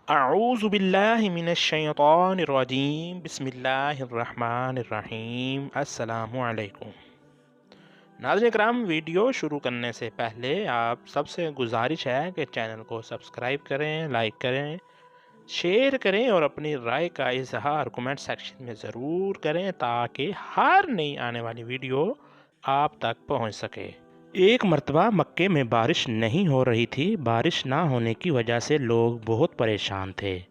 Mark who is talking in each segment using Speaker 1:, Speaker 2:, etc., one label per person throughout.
Speaker 1: अऊज़ु बिल्लाहि मिनश्शैतानिर्रजीम बिस्मिल्लाहिर्रहमानिर्रहीम अस्सलामु अलैकुम। नाज़रीन किराम, वीडियो शुरू करने से पहले आप सबसे गुजारिश है कि चैनल को सब्सक्राइब करें, लाइक करें, शेयर करें और अपनी राय का इजहार कमेंट सेक्शन में ज़रूर करें ताकि हर नई आने वाली वीडियो आप तक पहुंच सके। एक मर्तबा मक्के में बारिश नहीं हो रही थी। बारिश ना होने की वजह से लोग बहुत परेशान थे।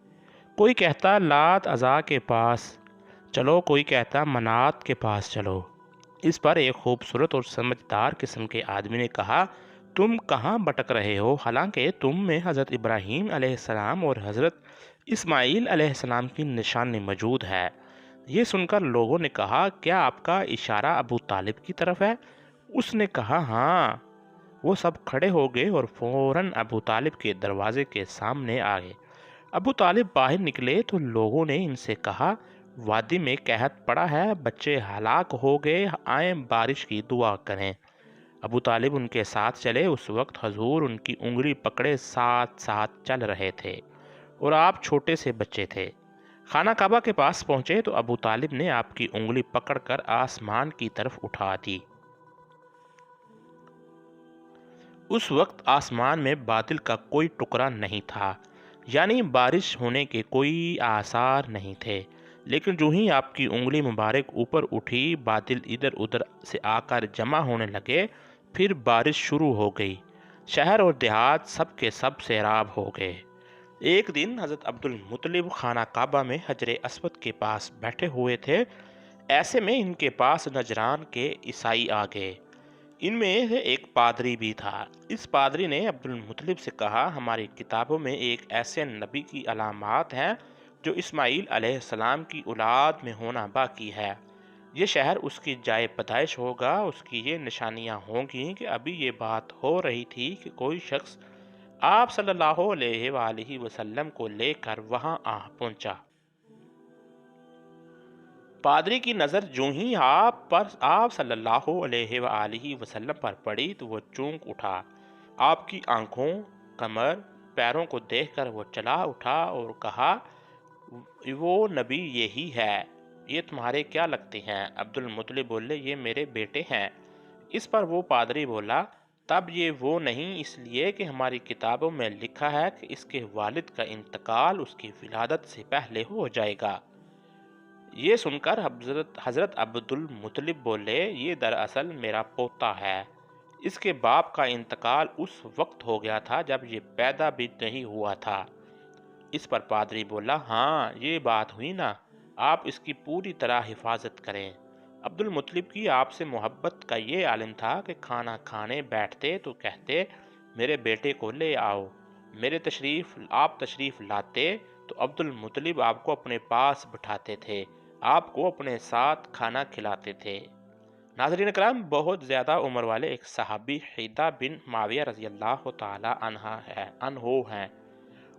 Speaker 1: कोई कहता लात अज़ा के पास चलो, कोई कहता मनात के पास चलो। इस पर एक खूबसूरत और समझदार किस्म के आदमी ने कहा, तुम कहाँ भटक रहे हो? हालांकि तुम में हज़रत इब्राहीम अलैहिस्सलाम और हज़रत इस्माईल अलैहिस्सलाम की निशानी मौजूद है। ये सुनकर लोगों ने कहा, क्या आपका इशारा अबू तालिब की तरफ है? उसने कहा, हाँ। वो सब खड़े हो गए और फौरन अबू तालिब के दरवाजे के सामने आ गए। अबू तालिब बाहर निकले तो लोगों ने इनसे कहा, वादी में कहत पड़ा है, बच्चे हलाक हो गए, आए बारिश की दुआ करें। अबू तालिब उनके साथ चले। उस वक्त हजूर उनकी उंगली पकड़े साथ साथ चल रहे थे और आप छोटे से बच्चे थे। खाना काबा के पास पहुंचे तो अबू तालिब ने आपकी उंगली पकड़कर आसमान की तरफ उठा दी। उस वक्त आसमान में बादल का कोई टुकड़ा नहीं था, यानी बारिश होने के कोई आसार नहीं थे। लेकिन जो ही आपकी उंगली मुबारक ऊपर उठी, बादल इधर उधर से आकर जमा होने लगे। फिर बारिश शुरू हो गई। शहर और देहात सब के सब सैराब हो गए। एक दिन हज़रत अब्दुल मुत्तलिब खाना काबा में हजर अस्वद के पास बैठे हुए थे। ऐसे में इनके पास नजरान के ईसाई आ गए। इनमें से एक पादरी भी था। इस पादरी ने अब्दुल मुत्तलिब से कहा, हमारी किताबों में एक ऐसे नबी की अलामात हैं जो इस्माईल अलैहिस्सलाम की औलाद में होना बाकी है। ये शहर उसकी जाए पैदाइश होगा। उसकी ये निशानियां होंगी कि अभी ये बात हो रही थी कि कोई शख्स आप सल्लल्लाहु अलैहि वसल्लम को लेकर वहां आ पहुंचा। पादरी की नज़र जो ही आप सल्लल्लाहु अलैहि वसल्लम पर पड़ी तो वो चौंक उठा। आपकी आंखों, कमर, पैरों को देखकर वो चला उठा और कहा, वो नबी यही है। ये तुम्हारे क्या लगते हैं? अब्दुल मुत्तलिब बोले, ये मेरे बेटे हैं। इस पर वो पादरी बोला, तब ये वो नहीं, इसलिए कि हमारी किताबों में लिखा है कि इसके वालिद का इंतकाल उसकी विलादत से पहले हो जाएगा। ये सुनकर हजरत अब्दुल मुत्तलिब बोले, ये दरअसल मेरा पोता है। इसके बाप का इंतकाल उस वक्त हो गया था जब ये पैदा भी नहीं हुआ था। इस पर पादरी बोला, हाँ ये बात हुई ना, आप इसकी पूरी तरह हिफाजत करें। अब्दुल मुत्तलिब की आपसे मोहब्बत का ये आलिम था कि खाना खाने बैठते तो कहते, मेरे बेटे को ले आओ। आप तशरीफ लाते तो अब्दुल मुत्तलिब आपको अपने पास बिठाते थे, आपको अपने साथ खाना खिलाते थे। नाज़रीन करम, बहुत ज़्यादा उम्र वाले एक सहाबी हिदा बिन माविया रज़ी अल्लाह ताला अन्हो हैं।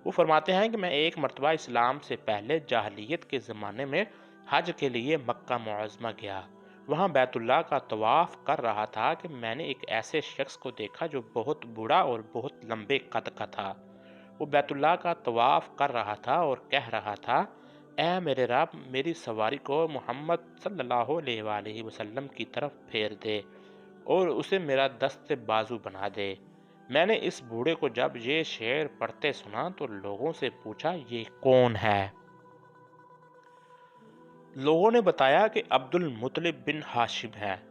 Speaker 1: वो फरमाते हैं कि मैं एक मरतबा इस्लाम से पहले जाहलियत के ज़माने में हज के लिए मक्का मुअज़्ज़मा गया। वहाँ बैतुल्लाह का तवाफ़ कर रहा था कि मैंने एक ऐसे शख्स को देखा जो बहुत बूढ़ा और बहुत लंबे कद का था। वो बैतुल्लाह का तवाफ़ कर रहा था और कह रहा था, ऐ मेरे रब, मेरी सवारी को मोहम्मद सल्लल्लाहु अलैहि वसल्लम की तरफ फेर दे और उसे मेरा दस्त बाजू बना दे। मैंने इस बूढ़े को जब ये शेर पढ़ते सुना तो लोगों से पूछा, ये कौन है? लोगों ने बताया कि अब्दुल मुत्तलिब बिन हाशिम है।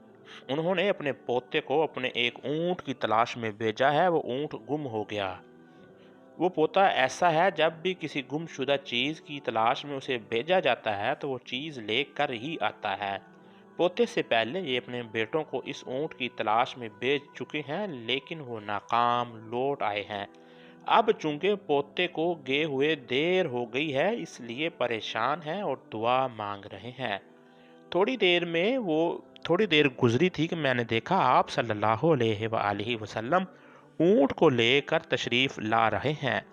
Speaker 1: उन्होंने अपने पोते को अपने एक ऊंट की तलाश में भेजा है। वो ऊंट गुम हो गया। वो पोता ऐसा है, जब भी किसी गुमशुदा चीज़ की तलाश में उसे भेजा जाता है तो वो चीज़ लेकर ही आता है। पोते से पहले ये अपने बेटों को इस ऊंट की तलाश में भेज चुके हैं, लेकिन वो नाकाम लौट आए हैं। अब चूंकि पोते को गए हुए देर हो गई है, इसलिए परेशान हैं और दुआ मांग रहे हैं। थोड़ी देर गुजरी थी कि मैंने देखा आप सल्लल्लाहु अलैहि वसल्लम ऊंट को लेकर तशरीफ ला रहे हैं।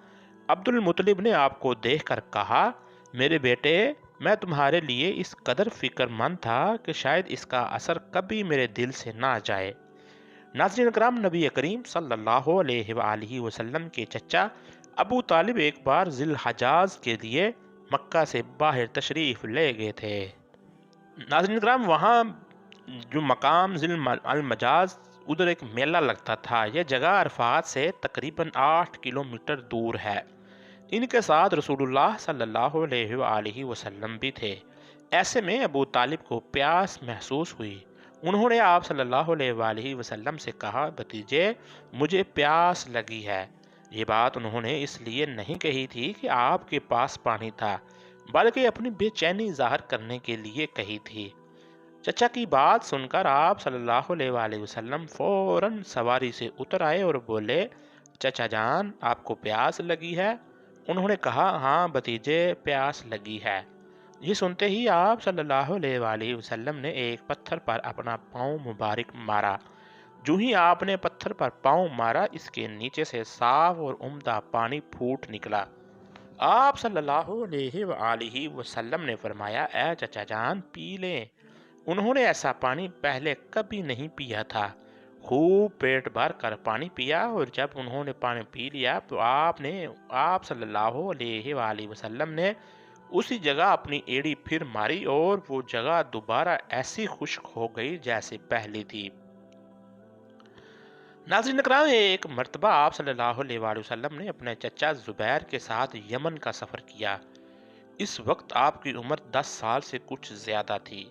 Speaker 1: अब्दुल मुत्तलिब ने आपको देखकर कहा, मेरे बेटे, मैं तुम्हारे लिए इस कदर फिक्रमंद था कि शायद इसका असर कभी मेरे दिल से ना जाए। नाज़रीन करम, नबी करीम सल्लल्लाहु अलैहि वसल्लम के चचा ابو طالب ایک بار ذی الحجاز کے لیے مکہ سے باہر تشریف لے گئے تھے۔ ناظرین کرام، وہاں جو مقام ذی المجاز، ادھر ایک میلہ لگتا تھا۔ یہ جگہ عرفات سے تقریباً 8 کلومیٹر دور ہے۔ ان کے ساتھ رسول اللہ صلی اللہ علیہ وآلہ وسلم بھی تھے۔ ایسے میں ابو طالب کو پیاس محسوس ہوئی۔ انہوں نے آپ صلی اللہ علیہ وآلہ وسلم سے کہا، بھتیجے مجھے پیاس لگی ہے۔ یہ بات انہوں نے اس لیے نہیں کہی تھی کہ آپ کے پاس پانی تھا، بلکہ اپنی بے چینی ظاہر کرنے کے لیے کہی تھی۔ چچا کی بات سن کر آپ صلی اللہ علیہ وآلہ وسلم فوراً سواری سے اتر آئے اور بولے، چچا جان آپ کو پیاس لگی ہے؟ انہوں نے کہا، ہاں بھتیجے پیاس لگی ہے۔ یہ سنتے ہی آپ صلی اللہ علیہ وآلہ وسلم نے ایک پتھر پر اپنا پاؤں مبارک مارا۔ جو ہی آپ نے پتھر پر پاؤں مارا، اس کے نیچے سے صاف اور عمدہ پانی پھوٹ نکلا۔ آپ صلی اللہ علیہ وآلہ وسلم نے فرمایا، اے چچا جان پی لیں۔ انہوں نے ایسا پانی پہلے کبھی نہیں پیا تھا۔ خوب پیٹ بھر کر پانی پیا، اور جب انہوں نے پانی پی لیا تو آپ صلی اللہ علیہ وآلہ وسلم نے اسی جگہ اپنی ایڑی پھر ماری، اور وہ جگہ دوبارہ ایسی خشک ہو گئی جیسے پہلی تھی۔ ناظرین اکرام، ایک مرتبہ آپ صلی اللہ علیہ وآلہ وسلم نے اپنے چچا زبیر کے ساتھ یمن کا سفر کیا۔ اس وقت آپ کی عمر 10 سال سے کچھ زیادہ تھی۔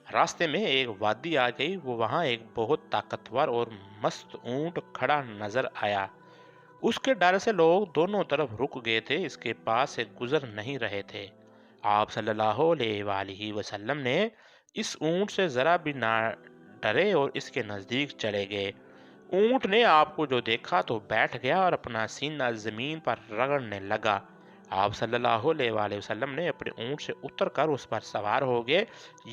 Speaker 1: راستے میں ایک وادی آ گئی، وہاں ایک بہت طاقتور اور مست اونٹ کھڑا نظر آیا۔ اس کے ڈر سے لوگ دونوں طرف رک گئے تھے، اس کے پاس سے گزر نہیں رہے تھے۔ آپ صلی اللہ علیہ وآلہ وسلم نے اس اونٹ سے ذرا بھی نہ ڈرے اور اس کے نزدیک چلے گئے۔ اونٹ نے آپ کو جو دیکھا تو بیٹھ گیا اور اپنا سینہ زمین پر رگڑنے لگا۔ آپ صلی اللہ علیہ وآلہ وسلم نے اپنے اونٹ سے اتر کر اس پر سوار ہو گئے،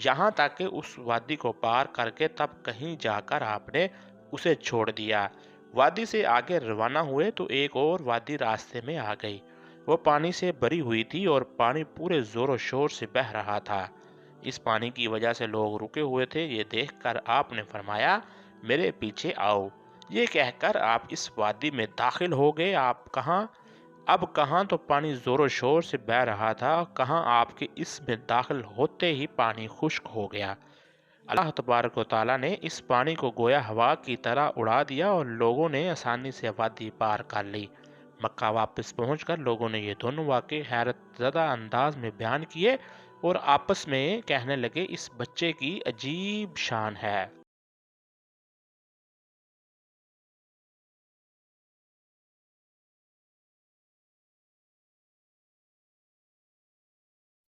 Speaker 1: یہاں تک کہ اس وادی کو پار کر کے تب کہیں جا کر آپ نے اسے چھوڑ دیا۔ وادی سے آگے روانہ ہوئے تو ایک اور وادی راستے میں آ گئی۔ وہ پانی سے بھری ہوئی تھی اور پانی پورے زور و شور سے بہہ رہا تھا۔ اس پانی کی وجہ سے لوگ رکے ہوئے تھے۔ یہ دیکھ کر آپ نے فرمایا، میرے پیچھے آؤ۔ یہ کہہ کر آپ اس وادی میں داخل ہو گئے۔ اب کہاں تو پانی زور و شور سے بہہ رہا تھا، کہاں آپ کے اس میں داخل ہوتے ہی پانی خشک ہو گیا۔ اللہ تبارک و تعالیٰ نے اس پانی کو گویا ہوا کی طرح اڑا دیا اور لوگوں نے آسانی سے وادی پار کر لی۔ مکہ واپس پہنچ کر لوگوں نے یہ دونوں واقعے حیرت زدہ انداز میں بیان کیے اور آپس میں کہنے لگے، اس بچے کی عجیب شان ہے۔